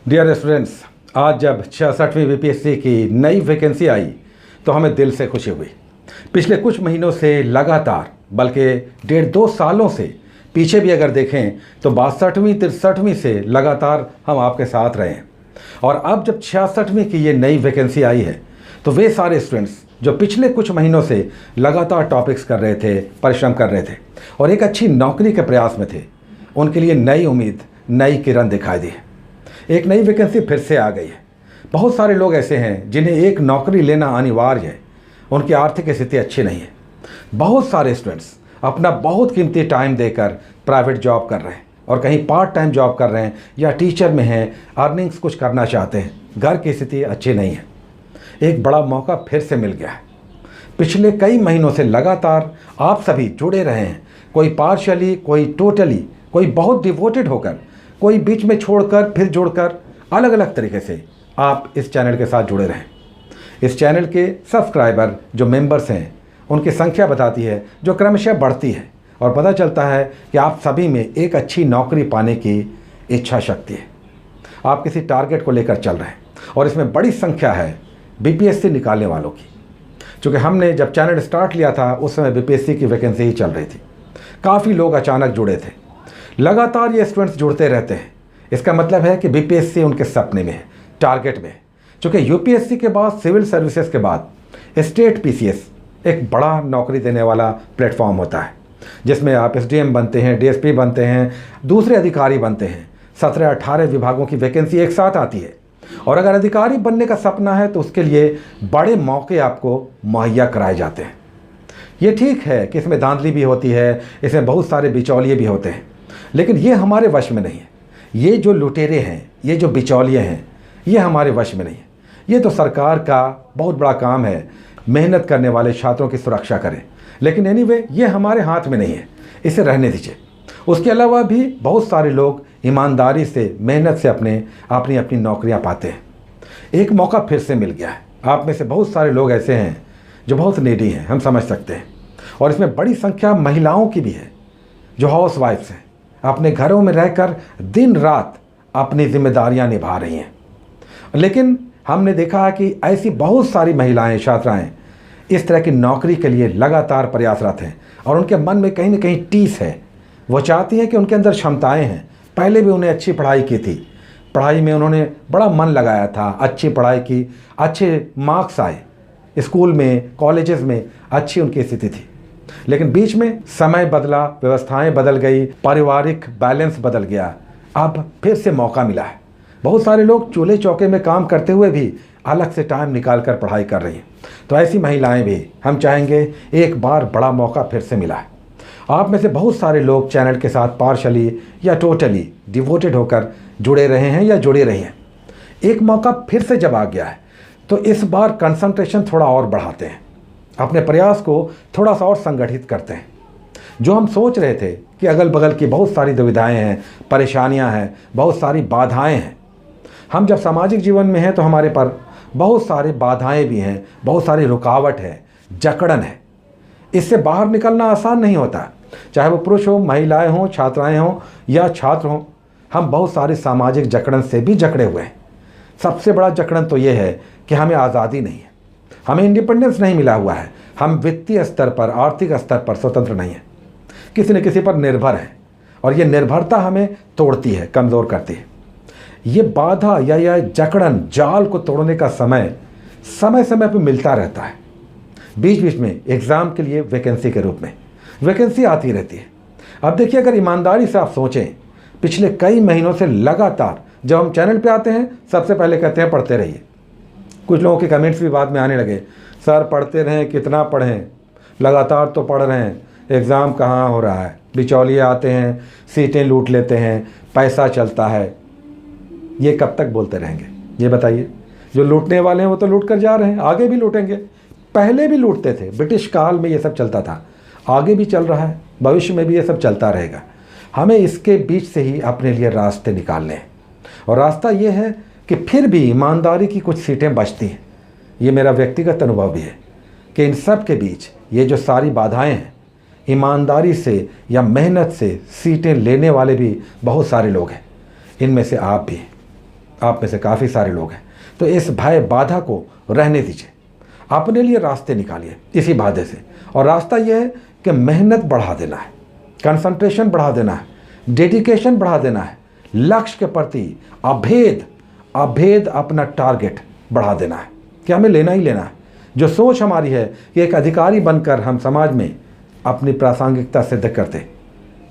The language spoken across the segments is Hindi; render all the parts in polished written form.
डियर स्टूडेंट्स, आज जब 66वीं बीपीएससी की नई वैकेंसी आई तो हमें दिल से खुशी हुई। पिछले कुछ महीनों से लगातार, बल्कि 1.5-2 सालों से पीछे भी अगर देखें तो 62वीं 63वीं से लगातार हम आपके साथ रहे हैं। और अब जब 66वीं की ये नई वैकेंसी आई है तो वे सारे स्टूडेंट्स जो पिछले कुछ महीनों से लगातार टॉपिक्स कर रहे थे, परिश्रम कर रहे थे और एक अच्छी नौकरी के प्रयास में थे, उनके लिए नई उम्मीद, नई किरण दिखाई दी है। एक नई वैकेंसी फिर से आ गई है। बहुत सारे लोग ऐसे हैं जिन्हें एक नौकरी लेना अनिवार्य है, उनकी आर्थिक स्थिति अच्छी नहीं है। बहुत सारे स्टूडेंट्स अपना बहुत कीमती टाइम देकर प्राइवेट जॉब कर रहे हैं और कहीं पार्ट टाइम जॉब कर रहे हैं या टीचर में हैं, अर्निंग्स कुछ करना चाहते हैं, घर की स्थिति अच्छी नहीं है। एक बड़ा मौका फिर से मिल गया है। पिछले कई महीनों से लगातार आप सभी जुड़े रहे हैं, कोई पार्शियली, कोई टोटली, कोई बहुत डिवोटेड होकर, कोई बीच में छोड़कर फिर जोड़कर, अलग अलग तरीके से आप इस चैनल के साथ जुड़े रहें। इस चैनल के सब्सक्राइबर जो मेंबर्स हैं उनकी संख्या बताती है जो क्रमशः बढ़ती है और पता चलता है कि आप सभी में एक अच्छी नौकरी पाने की इच्छा शक्ति है। आप किसी टारगेट को लेकर चल रहे हैं और इसमें बड़ी संख्या है बीपीएससी निकालने वालों की। चूँकि हमने जब चैनल स्टार्ट लिया था उस समय बीपीएससी की वैकेंसी ही चल रही थी। काफ़ी लोग अचानक जुड़े थे। लगातार ये स्टूडेंट्स जुड़ते रहते हैं। इसका मतलब है कि बीपीएससी उनके सपने में है, टारगेट में है। चूँकि यूपीएससी के बाद, सिविल सर्विसेज के बाद स्टेट पीसीएस एक बड़ा नौकरी देने वाला प्लेटफॉर्म होता है जिसमें आप एसडीएम बनते हैं, डीएसपी बनते हैं, दूसरे अधिकारी बनते हैं। 17-18 विभागों की वैकेंसी एक साथ आती है और अगर अधिकारी बनने का सपना है तो उसके लिए बड़े मौके आपको मुहैया कराए जाते हैं। ये ठीक है कि इसमें धांधली भी होती है, इसमें बहुत सारे बिचौलिए भी होते हैं, लेकिन ये हमारे वश में नहीं है। ये जो लुटेरे हैं, ये जो बिचौलिए हैं, ये हमारे वश में नहीं है। ये तो सरकार का बहुत बड़ा काम है, मेहनत करने वाले छात्रों की सुरक्षा करें, लेकिन एनीवे ये हमारे हाथ में नहीं है, इसे रहने दीजिए। उसके अलावा भी बहुत सारे लोग ईमानदारी से, मेहनत से अपनी नौकरियां पाते हैं। एक मौका फिर से मिल गया है। आप में से बहुत सारे लोग ऐसे हैं जो बहुत नीडी हैं, हम समझ सकते हैं, और इसमें बड़ी संख्या महिलाओं की भी है जो हाउस वाइफ्स हैं, अपने घरों में रहकर दिन रात अपनी जिम्मेदारियां निभा रही हैं। लेकिन हमने देखा है कि ऐसी बहुत सारी महिलाएं, छात्राएं इस तरह की नौकरी के लिए लगातार प्रयासरत हैं और उनके मन में कहीं ना कहीं टीस है। वो चाहती हैं कि उनके अंदर क्षमताएं हैं। पहले भी उन्हें अच्छी पढ़ाई की थी, पढ़ाई में उन्होंने बड़ा मन लगाया था, अच्छी पढ़ाई की, अच्छे मार्क्स आए, स्कूल में, कॉलेजेस में अच्छी उनकी स्थिति थी। लेकिन बीच में समय बदला, व्यवस्थाएं बदल गई, पारिवारिक बैलेंस बदल गया। अब फिर से मौका मिला है। बहुत सारे लोग चूल्हे चौके में काम करते हुए भी अलग से टाइम निकाल कर पढ़ाई कर रही हैं। तो ऐसी महिलाएं भी, हम चाहेंगे, एक बार बड़ा मौका फिर से मिला है। आप में से बहुत सारे लोग चैनल के साथ पार्शली या टोटली डिवोटेड होकर जुड़े रहे हैं या जुड़े रही हैं। एक मौका फिर से जब आ गया है तो इस बार कंसंट्रेशन थोड़ा और बढ़ाते हैं, अपने प्रयास को थोड़ा सा और संगठित करते हैं। जो हम सोच रहे थे कि अगल बगल की बहुत सारी दुविधाएं हैं, परेशानियां हैं, बहुत सारी बाधाएं हैं। हम जब सामाजिक जीवन में हैं तो हमारे पर बहुत सारी बाधाएं भी हैं, बहुत सारी रुकावट है, जकड़न है। इससे बाहर निकलना आसान नहीं होता, चाहे वो पुरुष हो, महिलाएं हों, छात्राएं हों या छात्र हों। हम बहुत सारी सामाजिक जकड़न से भी जकड़े हुए हैं। सबसे बड़ा जकड़न तो ये है कि हमें आज़ादी नहीं है, हमें इंडिपेंडेंस नहीं मिला हुआ है, हम वित्तीय स्तर पर, आर्थिक स्तर पर स्वतंत्र नहीं है, किसी न किसी पर निर्भर है और ये निर्भरता हमें तोड़ती है, कमज़ोर करती है। ये बाधा या यह जकड़न, जाल को तोड़ने का समय समय पर मिलता रहता है। बीच बीच में एग्ज़ाम के लिए वैकेंसी के रूप में वैकेंसी आती रहती है। अब देखिए, अगर ईमानदारी से आप सोचें, पिछले कई महीनों से लगातार जब हम चैनल पे आते हैं सबसे पहले कहते हैं पढ़ते रहिए। कुछ लोगों के कमेंट्स भी बाद में आने लगे, सर पढ़ते रहें, कितना पढ़ें, लगातार तो पढ़ रहे हैं, एग्ज़ाम कहाँ हो रहा है, बिचौलिए आते हैं, सीटें लूट लेते हैं, पैसा चलता है। ये कब तक बोलते रहेंगे, ये बताइए। जो लूटने वाले हैं वो तो लूट कर जा रहे हैं, आगे भी लूटेंगे। पहले भी लूटते थे, ब्रिटिश काल में ये सब चलता था, आगे भी चल रहा है, भविष्य में भी ये सब चलता रहेगा। हमें इसके बीच से ही अपने लिए रास्ते निकालने हैं और रास्ता ये है कि फिर भी ईमानदारी की कुछ सीटें बचती हैं। ये मेरा व्यक्तिगत अनुभव भी है कि इन सब के बीच ये जो सारी बाधाएं हैं, ईमानदारी से या मेहनत से सीटें लेने वाले भी बहुत सारे लोग हैं। इनमें से आप भी हैं। आप में से काफ़ी सारे लोग हैं। तो इस भय बाधा को रहने दीजिए, अपने लिए रास्ते निकालिए इसी बाधे से। और रास्ता यह है कि मेहनत बढ़ा देना है, कंसंट्रेशन बढ़ा देना है, डेडिकेशन बढ़ा देना है, लक्ष्य के प्रति अभेद अपना टारगेट बढ़ा देना है कि हमें लेना ही लेना है। जो सोच हमारी है कि एक अधिकारी बनकर हम समाज में अपनी प्रासंगिकता सिद्ध करते,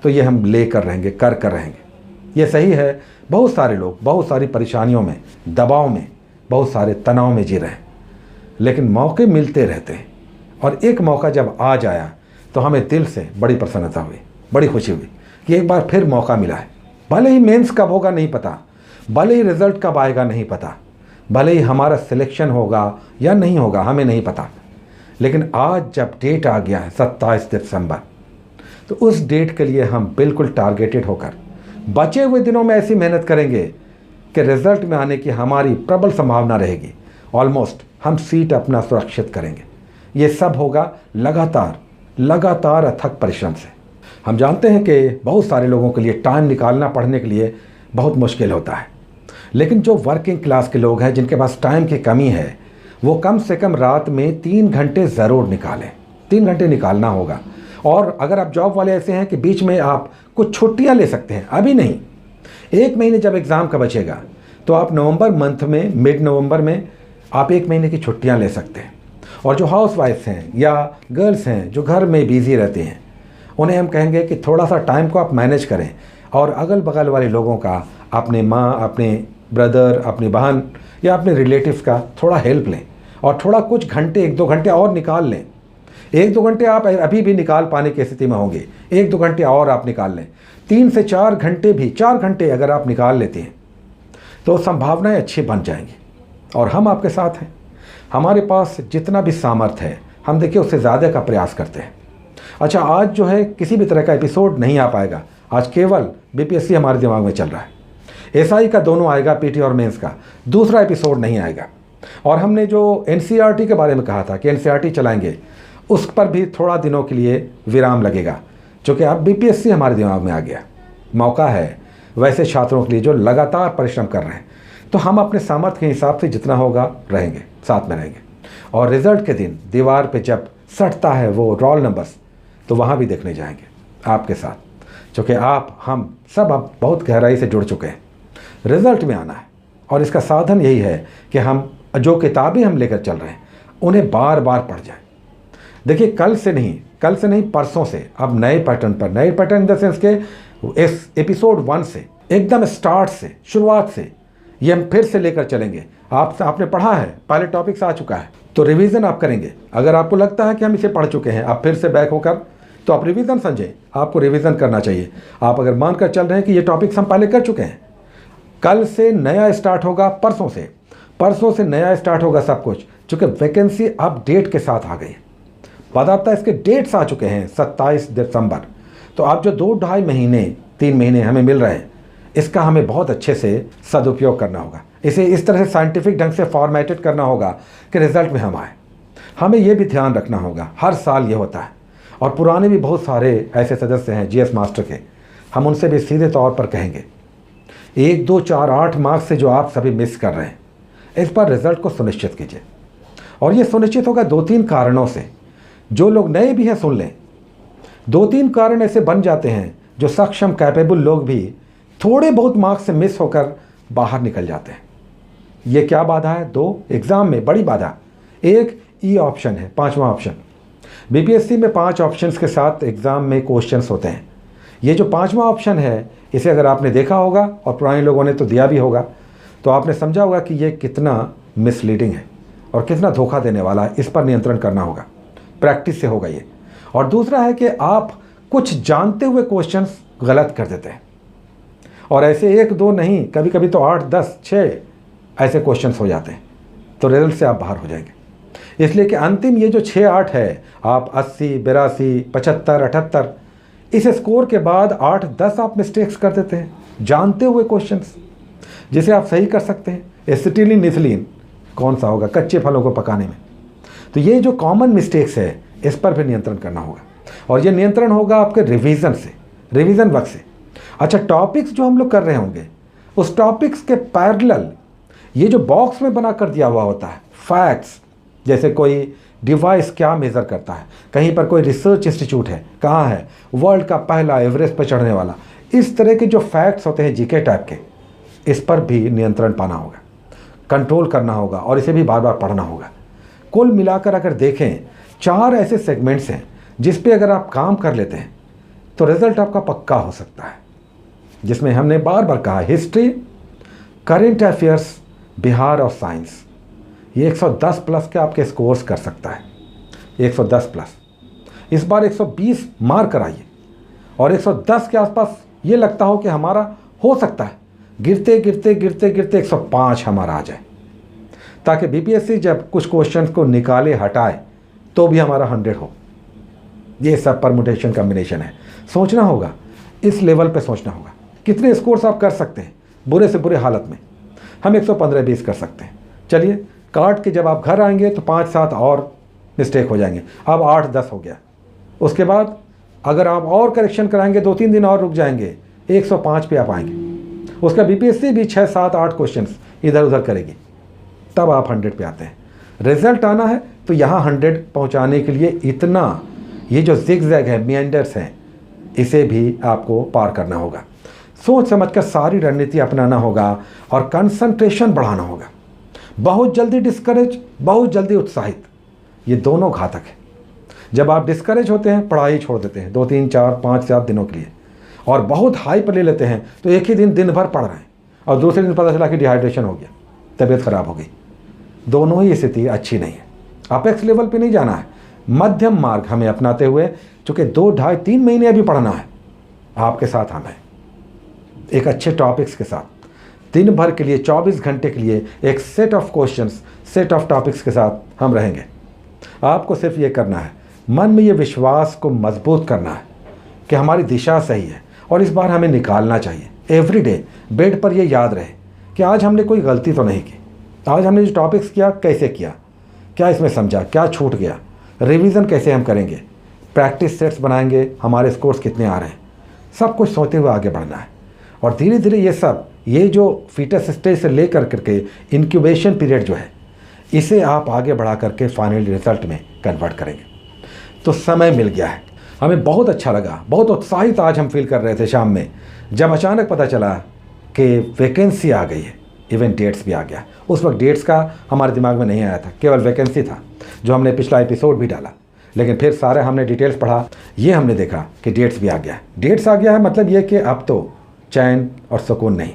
तो ये हम लेकर रहेंगे, कर रहेंगे। ये सही है, बहुत सारे लोग बहुत सारी परेशानियों में, दबाव में, बहुत सारे तनाव में जी रहे हैं, लेकिन मौके मिलते रहते हैं। और एक मौका जब आ जाया तो हमें दिल से बड़ी प्रसन्नता हुई, बड़ी खुशी हुई कि एक बार फिर मौका मिला है। भले ही मेंस कब होगा नहीं पता, भले ही रिजल्ट कब आएगा नहीं पता, भले ही हमारा सिलेक्शन होगा या नहीं होगा हमें नहीं पता, लेकिन आज जब डेट आ गया है 27 दिसंबर, तो उस डेट के लिए हम बिल्कुल टारगेटेड होकर बचे हुए दिनों में ऐसी मेहनत करेंगे कि रिजल्ट में आने की हमारी प्रबल संभावना रहेगी। ऑलमोस्ट हम सीट अपना सुरक्षित करेंगे। ये सब होगा लगातार अथक परिश्रम से। हम जानते हैं कि बहुत सारे लोगों के लिए टाइम निकालना पढ़ने के लिए बहुत मुश्किल होता है, लेकिन जो वर्किंग क्लास के लोग हैं जिनके पास टाइम की कमी है, वो कम से कम रात में 3 घंटे ज़रूर निकालें। 3 घंटे निकालना होगा। और अगर आप जॉब वाले ऐसे हैं कि बीच में आप कुछ छुट्टियां ले सकते हैं, अभी नहीं, 1 महीने जब एग्ज़ाम का बचेगा तो आप नवंबर मंथ में, मिड नवंबर में आप 1 महीने की छुट्टियां ले सकते हैं। और जो हाउस वाइफ्स हैं या गर्ल्स हैं जो घर में बिजी रहती हैं, उन्हें हम कहेंगे कि थोड़ा सा टाइम को आप मैनेज करें और अगल बगल वाले लोगों का, अपने माँ, अपने ब्रदर, अपनी बहन या अपने रिलेटिव्स का थोड़ा हेल्प लें और थोड़ा कुछ घंटे, 1-2 घंटे और निकाल लें। 1-2 घंटे आप अभी भी निकाल पाने की स्थिति में होंगे, 1-2 घंटे और आप निकाल लें। 3 से 4 घंटे भी, 4 घंटे अगर आप निकाल लेते हैं तो संभावनाएं अच्छी बन जाएंगी। और हम आपके साथ हैं, हमारे पास जितना भी सामर्थ्य है हम देखिए उससे ज़्यादा का प्रयास करते हैं। अच्छा, आज जो है किसी भी तरह का एपिसोड नहीं आ पाएगा, आज केवल बीपीएससी हमारे दिमाग में चल रहा है। एसआई का दोनों आएगा, पीटी और मेंस का दूसरा एपिसोड नहीं आएगा। और हमने जो एनसीईआरटी के बारे में कहा था कि एनसीईआरटी चलाएंगे, उस पर भी थोड़ा दिनों के लिए विराम लगेगा, क्योंकि अब बीपीएससी हमारे दिमाग में आ गया। मौका है वैसे छात्रों के लिए जो लगातार परिश्रम कर रहे हैं, तो हम अपने सामर्थ्य के हिसाब से जितना होगा रहेंगे, साथ में रहेंगे। और रिजल्ट के दिन दीवार पे जब सटता है वो रोल नंबर्स, तो वहाँ भी देखने जाएंगे आपके साथ, क्योंकि आप, हम सब अब बहुत गहराई से जुड़ चुके हैं। रिजल्ट में आना है और इसका साधन यही है कि हम जो किताबें हम लेकर चल रहे हैं उन्हें बार बार पढ़ जाएं। देखिए, कल से नहीं परसों से अब नए पैटर्न इन द सेंस के इस एपिसोड 1 से एकदम स्टार्ट से, शुरुआत से ये हम फिर से लेकर चलेंगे। आपने पढ़ा है, पहले टॉपिक्स आ चुका है, तो रिवीजन आप करेंगे। अगर आपको लगता है कि हम इसे पढ़ चुके हैं, आप फिर से बैक होकर, तो आप रिवीजन समझें, आपको रिवीजन करना चाहिए। आप अगर मानकर चल रहे हैं कि ये टॉपिक्स हम पहले कर चुके हैं, कल से नया स्टार्ट होगा, परसों से नया स्टार्ट होगा सब कुछ, चूँकि वैकेंसी अब डेट के साथ आ गई। बताता है इसके डेट्स आ चुके हैं 27 दिसंबर। तो आप जो 2-2.5 महीने, 3 महीने हमें मिल रहे हैं, इसका हमें बहुत अच्छे से सदुपयोग करना होगा। इसे इस तरह से साइंटिफिक ढंग से फॉर्मेटेड करना होगा कि रिजल्ट में हम आए। हमें ये भी ध्यान रखना होगा, हर साल ये होता है, और पुराने भी बहुत सारे ऐसे सदस्य हैं जीएस मास्टर के, हम उनसे भी सीधे तौर पर कहेंगे 1, 2, 4, 8 मार्क्स से जो आप सभी मिस कर रहे हैं, इस पर रिजल्ट को सुनिश्चित कीजिए। और ये सुनिश्चित होगा 2-3 कारणों से। जो लोग नए भी हैं सुन लें, 2-3 कारण ऐसे बन जाते हैं जो सक्षम, कैपेबल लोग भी थोड़े बहुत मार्क्स से मिस होकर बाहर निकल जाते हैं। ये क्या बाधा है? 2 एग्ज़ाम में बड़ी बाधा। एक ई ऑप्शन है, 5वां ऑप्शन। बीपीएससी में 5 ऑप्शंस के साथ एग्ज़ाम में क्वेश्चंस होते हैं। ये जो 5वां ऑप्शन है, इसे अगर आपने देखा होगा और पुराने लोगों ने तो दिया भी होगा, तो आपने समझा होगा कि ये कितना मिसलीडिंग है और कितना धोखा देने वाला है। इस पर नियंत्रण करना होगा, प्रैक्टिस से होगा ये। और दूसरा है कि आप कुछ जानते हुए क्वेश्चंस गलत कर देते हैं, और ऐसे 1-2 नहीं, कभी कभी तो 8, 10, 6 ऐसे क्वेश्चंस हो जाते हैं, तो रिजल्ट से आप बाहर हो जाएंगे। इसलिए कि अंतिम ये जो 6-8 है, आप 80, 82, 75, 78, इस स्कोर के बाद 8-10 आप मिस्टेक्स कर देते हैं जानते हुए क्वेश्चंस, जिसे आप सही कर सकते हैं। एसिटिलीन, इथिलीन कौन सा होगा कच्चे फलों को पकाने में? तो ये जो कॉमन मिस्टेक्स है, इस पर भी नियंत्रण करना होगा, और ये नियंत्रण होगा आपके रिवीजन से, रिवीजन वर्क से। अच्छा, टॉपिक्स जो हम लोग कर रहे होंगे, उस टॉपिक्स के पैरेलल ये जो बॉक्स में बना कर दिया हुआ होता है फैक्ट्स, जैसे कोई डिवाइस क्या मेज़र करता है, कहीं पर कोई रिसर्च इंस्टीट्यूट है, कहाँ है वर्ल्ड का पहला एवरेस्ट पर चढ़ने वाला, इस तरह के जो फैक्ट्स होते हैं जीके टाइप के, इस पर भी नियंत्रण पाना होगा, कंट्रोल करना होगा और इसे भी बार बार पढ़ना होगा। कुल मिलाकर अगर देखें 4 ऐसे सेगमेंट्स हैं जिस पे अगर आप काम कर लेते हैं तो रिजल्ट आपका पक्का हो सकता है, जिसमें हमने बार बार कहा हिस्ट्री, करेंट अफेयर्स, बिहार और साइंस। ये 110 प्लस के आपके स्कोर्स कर सकता है, 110 प्लस। इस बार 120 मार कर आइए और 110 के आसपास ये लगता हो कि हमारा हो सकता है, गिरते गिरते गिरते गिरते 105 हमारा आ जाए, ताकि बीपीएससी जब कुछ क्वेश्चंस को निकाले हटाए तो भी हमारा 100 हो। ये सब परमुटेशन कॉम्बिनेशन है, सोचना होगा, इस लेवल पे सोचना होगा। कितने स्कोर्स आप कर सकते हैं बुरे से बुरे हालत में? हम 115-20 कर सकते हैं। चलिए काट के जब आप घर आएंगे तो 5-7 और मिस्टेक हो जाएंगे, अब 8-10 हो गया। उसके बाद अगर आप और करेक्शन कराएंगे 2-3 दिन और रुक जाएंगे, 105 पे आप आएंगे। उसका बीपीएससी भी 6-7-8 क्वेश्चन इधर उधर करेगी, तब आप 100 पे आते हैं। रिजल्ट आना है तो यहाँ 100 पहुँचाने के लिए इतना, ये जो जिगजैग है, मिएंडर्स हैं, इसे भी आपको पार करना होगा। सोच समझकर सारी रणनीति अपनाना होगा और कंसंट्रेशन बढ़ाना होगा। बहुत जल्दी डिस्करेज, बहुत जल्दी उत्साहित, ये दोनों घातक है। जब आप डिस्करेज होते हैं, पढ़ाई छोड़ देते हैं 2-3-4-5-7 दिनों के लिए, और बहुत हाई पर ले लेते हैं तो एक ही दिन भर पढ़ रहे हैं और दूसरे दिन पता चला कि डिहाइड्रेशन हो गया, तबीयत खराब हो गई। दोनों ही स्थिति अच्छी नहीं है। अपेक्स लेवल पे नहीं जाना है, मध्यम मार्ग हमें अपनाते हुए, चूँकि 2-2.5-3 महीने अभी पढ़ना है, आपके साथ हम हैं एक अच्छे टॉपिक्स के साथ, दिन भर के लिए 24 घंटे के लिए एक set of questions, set of topics के साथ हम रहेंगे। आपको सिर्फ ये करना है, मन में ये विश्वास को मजबूत करना है कि हमारी दिशा सही है और इस बार हमें निकालना चाहिए। एवरीडे बेड पर ये याद रहे कि आज हमने कोई गलती तो नहीं की, आज हमने जो टॉपिक्स किया कैसे किया, क्या इसमें समझा, क्या छूट गया, रिवीजन कैसे हम करेंगे, प्रैक्टिस सेट्स बनाएंगे, हमारे स्कोर्स कितने आ रहे हैं, सब कुछ सोचते हुए आगे बढ़ना है। और धीरे धीरे ये सब, ये जो फीटस स्टेज से लेकर करके इंक्यूबेशन पीरियड जो है, इसे आप आगे बढ़ा करके फाइनल रिजल्ट में कन्वर्ट करेंगे। तो समय मिल गया है, हमें बहुत अच्छा लगा, बहुत उत्साहित आज हम फील कर रहे थे शाम में, जब अचानक पता चला कि वैकेंसी आ गई है, इवन डेट्स भी आ गया। उस वक्त डेट्स का हमारे दिमाग में नहीं आया था, केवल वैकेंसी था, जो हमने पिछला एपिसोड भी डाला। लेकिन फिर सारे हमने डिटेल्स पढ़ा, ये हमने देखा कि डेट्स भी आ गया है। डेट्स आ गया है मतलब ये कि अब तो चैन और सुकून नहीं,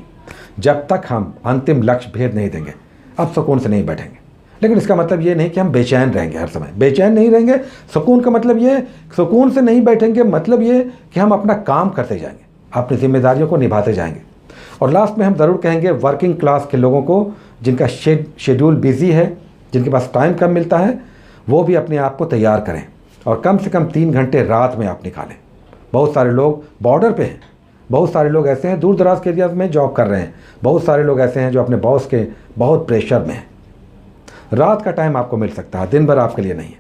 जब तक हम अंतिम लक्ष्य भेद नहीं देंगे अब सुकून से नहीं बैठेंगे। लेकिन इसका मतलब ये नहीं कि हम बेचैन रहेंगे, हर समय बेचैन नहीं रहेंगे। सुकून का मतलब ये, सुकून से नहीं बैठेंगे मतलब ये कि हम अपना काम करते जाएंगे, अपनी जिम्मेदारियों को निभाते जाएंगे। और लास्ट में हम ज़रूर कहेंगे वर्किंग क्लास के लोगों को, जिनका शेड्यूल बिजी है, जिनके पास टाइम कम मिलता है, वो भी अपने आप को तैयार करें और कम से कम 3 घंटे रात में आप निकालें। बहुत सारे लोग बॉर्डर पे हैं, बहुत सारे लोग ऐसे हैं दूर दराज के एरियाज में जॉब कर रहे हैं, बहुत सारे लोग ऐसे हैं जो अपने बॉस के बहुत प्रेशर में हैं। रात का टाइम आपको मिल सकता है, दिन भर आपके लिए नहीं है।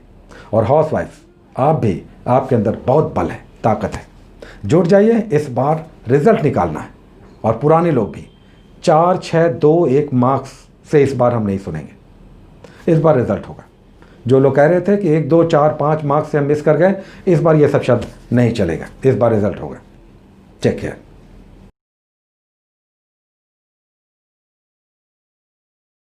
और हाउस वाइफ, आप भी, आपके अंदर बहुत बल है, ताकत है, जुट जाइए, इस बार रिजल्ट निकालना है। और पुराने लोग भी 4, 6, 2, 1 मार्क्स से इस बार हम नहीं सुनेंगे, इस बार रिजल्ट होगा। जो लोग कह रहे थे कि 1, 2, 4, 5 मार्क्स से हम मिस कर गए, इस बार ये सब शब्द नहीं चलेगा, इस बार रिजल्ट होगा। Take care.